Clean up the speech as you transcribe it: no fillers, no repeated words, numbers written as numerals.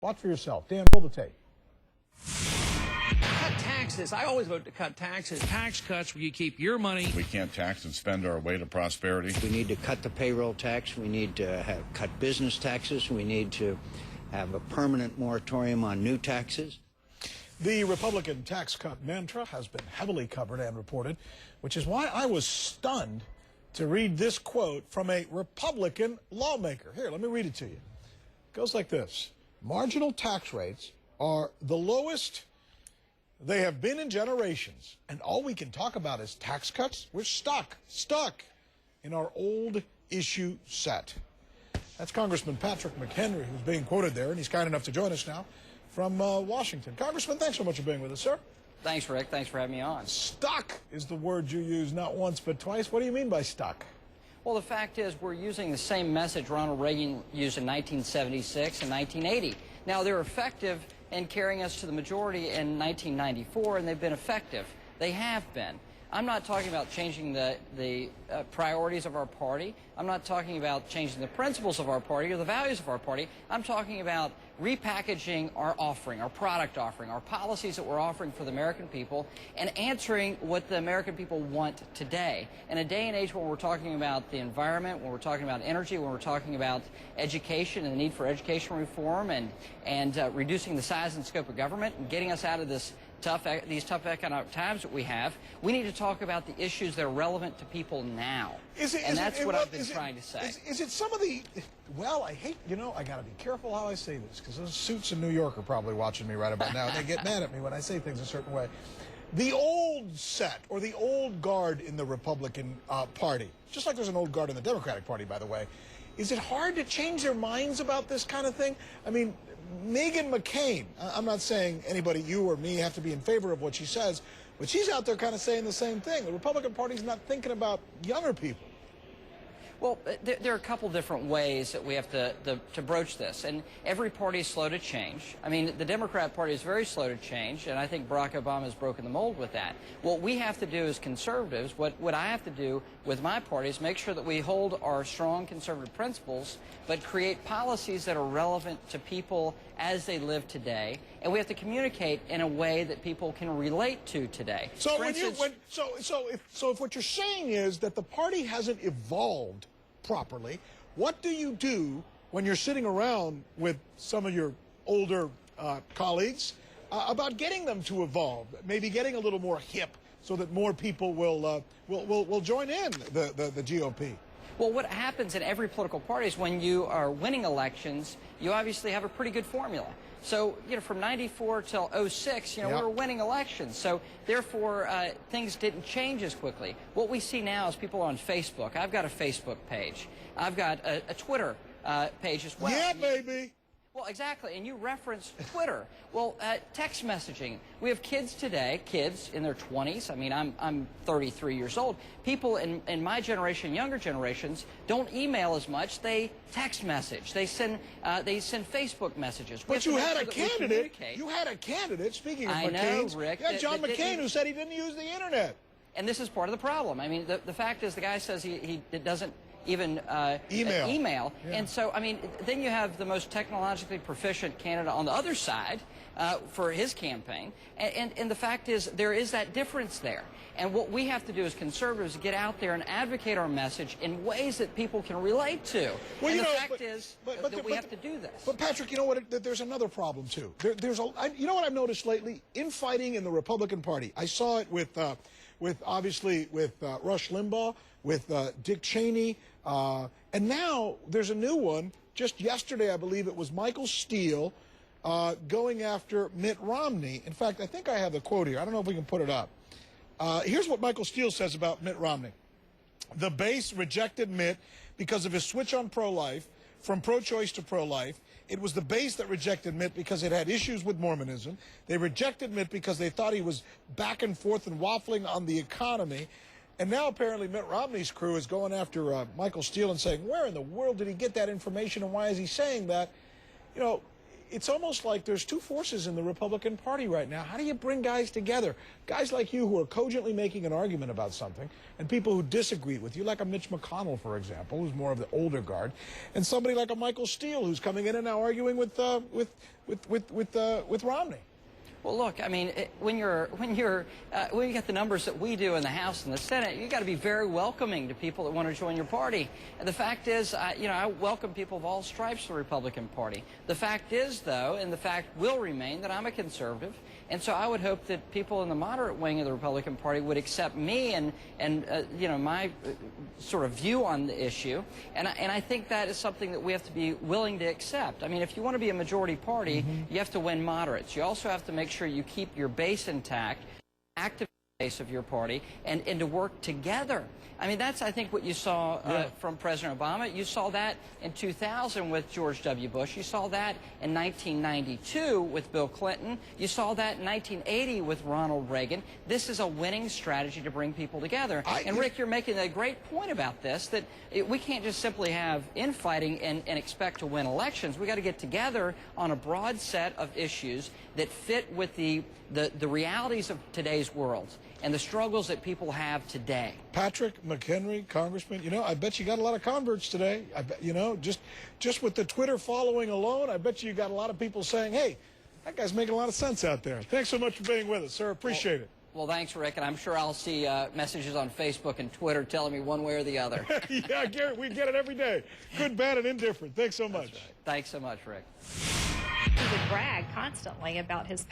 Watch for yourself. Dan, roll the tape. Cut taxes. I always vote to cut taxes. Tax cuts where you keep your money. We can't tax and spend our way to prosperity. We need to cut the payroll tax. We need to cut business taxes. We need to have a permanent moratorium on new taxes. The Republican tax cut mantra has been heavily covered and reported, which is why I was stunned to read this quote from a Republican lawmaker. Here, let me read it to you. It goes like this. Marginal tax rates are the lowest they have been in generations, and all we can talk about is tax cuts. We're stuck in our old issue set. That's Congressman Patrick McHenry, who's being quoted there, and he's kind enough to join us now from Washington. Congressman, thanks so much for being with us, sir. Thanks, Rick. Thanks for having me on. Stuck is the word you use not once but twice. What do you mean by stuck? Well, the fact is we're using the same message Ronald Reagan used in 1976 and 1980. Now, they're effective in carrying us to the majority in 1994, and they've been effective. They have been. I'm not talking about changing the priorities of our party. I'm not talking about changing the principles of our party or the values of our party. I'm talking about repackaging our offering, our product offering, our policies that we're offering for the American people, and answering what the American people want today. In a day and age when we're talking about the environment, when we're talking about energy, when we're talking about education and the need for education reform and reducing the size and scope of government and getting us out of these tough economic times that we have, we need to talk about the issues that are relevant to people now. That's what I've been trying to say. Is it some of the, well, I hate, I got to be careful how I say this, because those suits in New York are probably watching me right about now, and they get mad at me when I say things a certain way. The old set, or the old guard in the Republican Party, just like there's an old guard in the Democratic Party, by the way, is it hard to change their minds about this kind of thing? I mean, Meghan McCain, I'm not saying anybody, you or me, have to be in favor of what she says, but she's out there kind of saying the same thing. The Republican Party's not thinking about younger people. Well, there are a couple different ways that we have to broach this, and every party is slow to change. I mean, the Democrat Party is very slow to change, and I think Barack Obama has broken the mold with that. What we have to do as conservatives, what I have to do with my party is make sure that we hold our strong conservative principles, but create policies that are relevant to people as they live today, and we have to communicate in a way that people can relate to today. So if what you're saying is that the party hasn't evolved properly, what do you do when you're sitting around with some of your older colleagues about getting them to evolve, maybe getting a little more hip so that more people will join in the GOP? Well, what happens in every political party is when you are winning elections, you obviously have a pretty good formula. So, from 94 till 06, we were winning elections. So, therefore, things didn't change as quickly. What we see now is people on Facebook. I've got a Facebook page. I've got a Twitter page as well. Yeah, baby. Well, exactly, and you referenced Twitter. Well, text messaging. We have kids today, kids in their 20s. I mean, I'm 33 years old. People in my generation, younger generations, don't email as much. They text message. They send Facebook messages. But you had a candidate. You had a candidate. Speaking of McCain's, Rick. Yeah, John McCain, who said he didn't use the internet. And this is part of the problem. I mean, the fact is, the guy says he doesn't even email. Yeah. And so, I mean, then you have the most technologically proficient candidate on the other side for his campaign. And the fact is, there is that difference there. And what we have to do as conservatives is get out there and advocate our message in ways that people can relate to. Well, and the fact is that we have to do this. But, Patrick, you know what? There's another problem, too. You know what I've noticed lately? Infighting in the Republican Party. I saw it with obviously, Rush Limbaugh, with Dick Cheney, and now there's a new one. Just yesterday, I believe it was Michael Steele going after Mitt Romney. In fact, I think I have the quote here. I don't know if we can put it up. Here's what Michael Steele says about Mitt Romney. The base rejected Mitt because of his switch on pro-life, from pro-choice to pro-life. It was the base that rejected Mitt because it had issues with Mormonism. They rejected Mitt because they thought he was back and forth and waffling on the economy. And now apparently Mitt Romney's crew is going after Michael Steele and saying, where in the world did he get that information and why is he saying that? it's almost like there's two forces in the Republican Party right now. How do you bring guys together? Guys like you who are cogently making an argument about something, and people who disagree with you, like a Mitch McConnell, for example, who's more of the older guard, and somebody like a Michael Steele, who's coming in and now arguing with Romney. Well, look, I mean, when you get the numbers that we do in the House and the Senate, you got to be very welcoming to people that want to join your party. And the fact is, I welcome people of all stripes to the Republican Party. The fact is, though, and the fact will remain, that I'm a conservative, and so I would hope that people in the moderate wing of the Republican Party would accept me and my sort of view on the issue. And I think that is something that we have to be willing to accept. I mean, if you want to be a majority party, you have to win moderates. You also have to make sure you keep your base intact, active base of your party, and to work together. I mean, that's, I think, what you saw from President Obama. You saw that in 2000 with George W. Bush. You saw that in 1992 with Bill Clinton. You saw that in 1980 with Ronald Reagan. This is a winning strategy to bring people together. And, Rick, you're making a great point about this, that we can't just simply have infighting and expect to win elections. We got to get together on a broad set of issues that fit with the realities of today's world and the struggles that people have today. Patrick McHenry, Congressman, I bet you got a lot of converts today. I bet, just with the Twitter following alone, I bet you got a lot of people saying, hey, that guy's making a lot of sense out there. Thanks so much for being with us, sir. Appreciate it. Well, thanks, Rick, and I'm sure I'll see messages on Facebook and Twitter telling me one way or the other. Yeah, Garrett, we get it every day. Good, bad, and indifferent. Thanks so much. That's right. Thanks so much, Rick. He would brag constantly about his